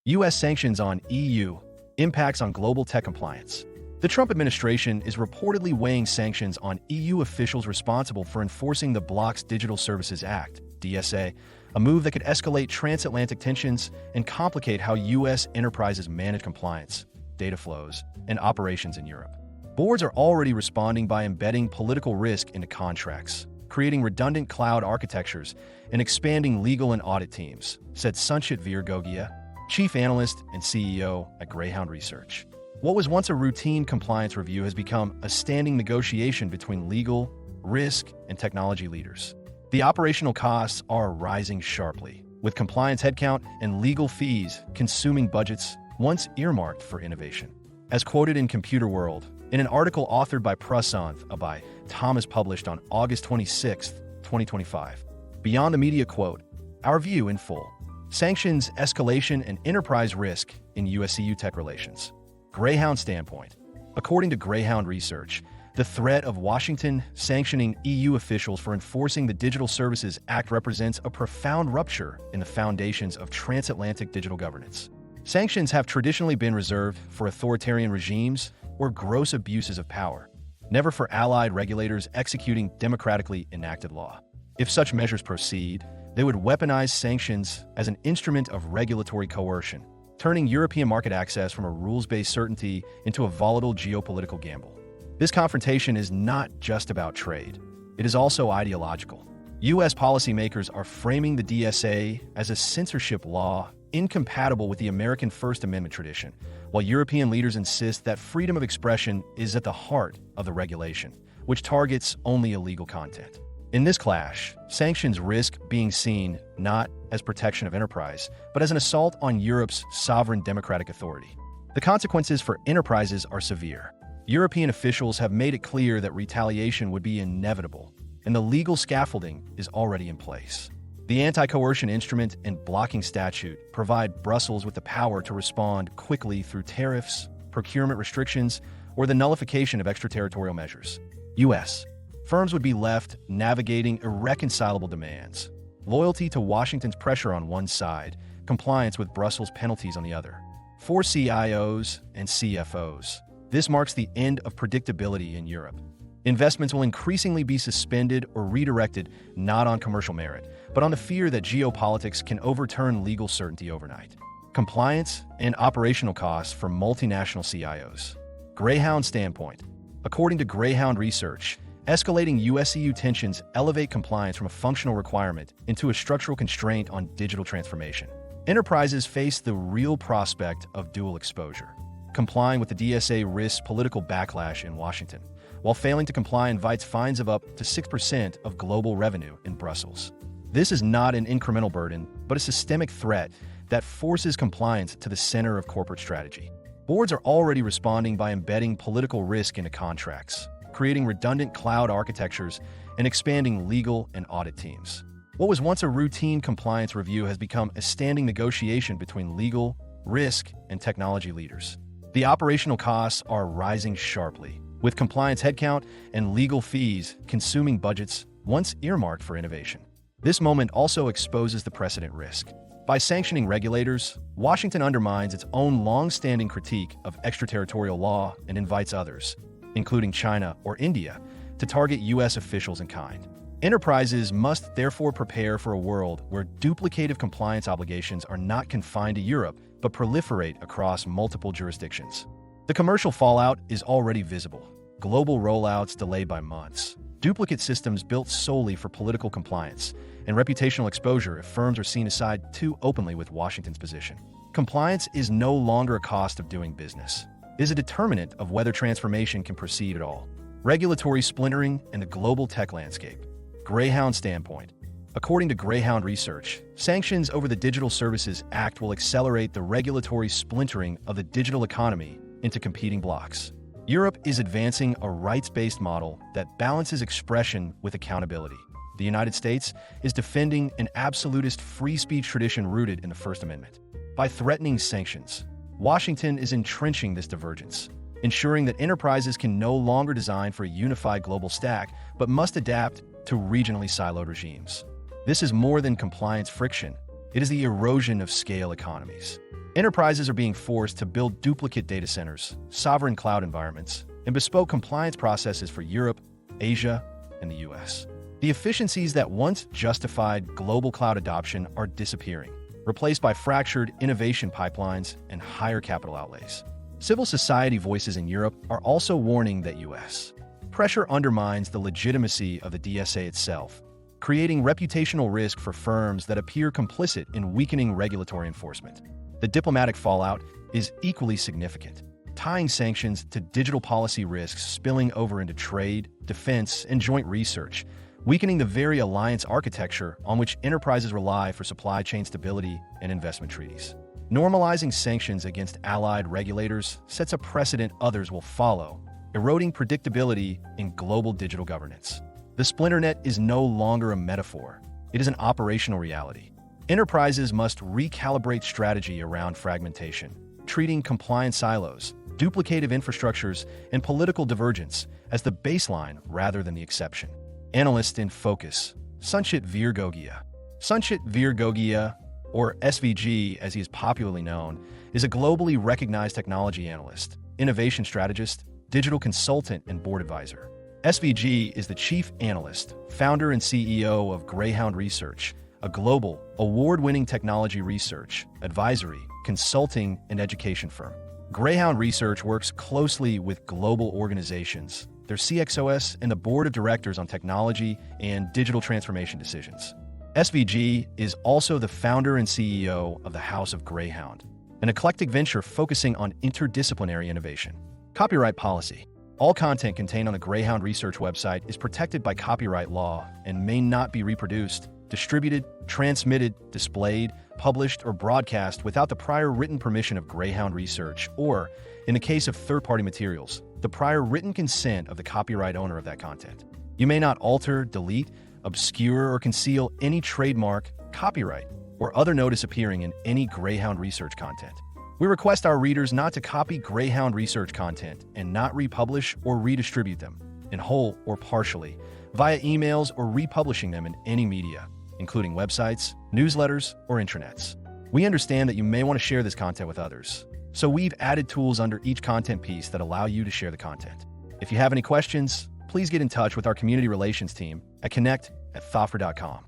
U.S. sanctions on EU, impacts on global tech compliance. The Trump administration is reportedly weighing sanctions on EU officials responsible for enforcing the bloc's Digital Services Act, DSA, a move that could escalate transatlantic tensions and complicate how U.S. enterprises manage compliance, data flows, and operations in Europe. Boards are already responding by embedding political risk into contracts, creating redundant cloud architectures, and expanding legal and audit teams, said Sanchit Gogia, Chief Analyst and CEO at Greyhound Research. What was once a routine compliance review has become a standing negotiation between legal, risk, and technology leaders. The operational costs are rising sharply, with compliance headcount and legal fees consuming budgets once earmarked for innovation. As quoted in Computer World, in an article authored by Prasanth by Thomas published on August 26, 2025. Beyond the media quote, our view in full. Sanctions, escalation, and enterprise risk in U.S.-EU tech relations. Greyhound standpoint. According to Greyhound Research, the threat of Washington sanctioning EU officials for enforcing the Digital Services Act represents a profound rupture in the foundations of transatlantic digital governance. Sanctions have traditionally been reserved for authoritarian regimes or gross abuses of power, never for allied regulators executing democratically enacted law. If such measures proceed, they would weaponize sanctions as an instrument of regulatory coercion, turning European market access from a rules-based certainty into a volatile geopolitical gamble. This confrontation is not just about trade. It is also ideological. U.S. policymakers are framing the DSA as a censorship law incompatible with the American First Amendment tradition, while European leaders insist that freedom of expression is at the heart of the regulation, which targets only illegal content. In this clash, sanctions risk being seen not as protection of enterprise, but as an assault on Europe's sovereign democratic authority. The consequences for enterprises are severe. European officials have made it clear that retaliation would be inevitable, and the legal scaffolding is already in place. The anti-coercion instrument and blocking statute provide Brussels with the power to respond quickly through tariffs, procurement restrictions, or the nullification of extraterritorial measures. U.S. firms would be left navigating irreconcilable demands, loyalty to Washington's pressure on one side, compliance with Brussels' penalties on the other. For CIOs and CFOs, this marks the end of predictability in Europe. Investments will increasingly be suspended or redirected not on commercial merit, but on the fear that geopolitics can overturn legal certainty overnight. Compliance and operational costs for multinational CIOs. Greyhound standpoint. According to Greyhound Research, escalating U.S.-EU tensions elevate compliance from a functional requirement into a structural constraint on digital transformation. Enterprises face the real prospect of dual exposure. Complying with the DSA risks political backlash in Washington, while failing to comply invites fines of up to 6% of global revenue in Brussels. This is not an incremental burden, but a systemic threat that forces compliance to the center of corporate strategy. Boards are already responding by embedding political risk into contracts, creating redundant cloud architectures, and expanding legal and audit teams. What was once a routine compliance review has become a standing negotiation between legal, risk, and technology leaders. The operational costs are rising sharply, with compliance headcount and legal fees consuming budgets once earmarked for innovation. This moment also exposes the precedent risk. By sanctioning regulators, Washington undermines its own long-standing critique of extraterritorial law and invites others, including China or India, to target U.S. officials in kind. Enterprises must therefore prepare for a world where duplicative compliance obligations are not confined to Europe, but proliferate across multiple jurisdictions. The commercial fallout is already visible. Global rollouts delayed by months, duplicate systems built solely for political compliance, and reputational exposure if firms are seen aside too openly with Washington's position. Compliance is no longer a cost of doing business. It is a determinant of whether transformation can proceed at all. Regulatory splintering and the global tech landscape. Greyhound standpoint. According to Greyhound Research, sanctions over the Digital Services Act will accelerate the regulatory splintering of the digital economy into competing blocks. Europe is advancing a rights-based model that balances expression with accountability. The United States is defending an absolutist free speech tradition rooted in the First Amendment. By threatening sanctions, Washington is entrenching this divergence, ensuring that enterprises can no longer design for a unified global stack, but must adapt to regionally siloed regimes. This is more than compliance friction. It is the erosion of scale economies. Enterprises are being forced to build duplicate data centers, sovereign cloud environments, and bespoke compliance processes for Europe, Asia, and the US. The efficiencies that once justified global cloud adoption are disappearing, replaced by fractured innovation pipelines and higher capital outlays. Civil society voices in Europe are also warning that US pressure undermines the legitimacy of the DSA itself, creating reputational risk for firms that appear complicit in weakening regulatory enforcement. The diplomatic fallout is equally significant, tying sanctions to digital policy risks spilling over into trade, defense, and joint research, weakening the very alliance architecture on which enterprises rely for supply chain stability and investment treaties. Normalizing sanctions against allied regulators sets a precedent others will follow, eroding predictability in global digital governance. The splinter net is no longer a metaphor. It is an operational reality. Enterprises must recalibrate strategy around fragmentation, treating compliance silos, duplicative infrastructures, and political divergence as the baseline rather than the exception. Analyst in focus, Sanchit Gogia. Sanchit Gogia, or SVG as he is popularly known, is a globally recognized technology analyst, innovation strategist, digital consultant, and board advisor. SVG is the chief analyst, founder and CEO of Greyhound Research, a global, award-winning technology research, advisory, consulting, and education firm. Greyhound Research works closely with global organizations, their CIOs, and the board of directors on technology and digital transformation decisions. SVG is also the founder and CEO of the House of Greyhound, an eclectic venture focusing on interdisciplinary innovation. Copyright policy. All content contained on the Greyhound Research website is protected by copyright law and may not be reproduced, distributed, transmitted, displayed, published, or broadcast without the prior written permission of Greyhound Research or, in the case of third-party materials, the prior written consent of the copyright owner of that content. You may not alter, delete, obscure, or conceal any trademark, copyright, or other notice appearing in any Greyhound Research content. We request our readers not to copy Greyhound Research content and not republish or redistribute them, in whole or partially, via emails or republishing them in any media, including websites, newsletters, or intranets. We understand that you may want to share this content with others, so we've added tools under each content piece that allow you to share the content. If you have any questions, please get in touch with our community relations team at connect@thoffer.com.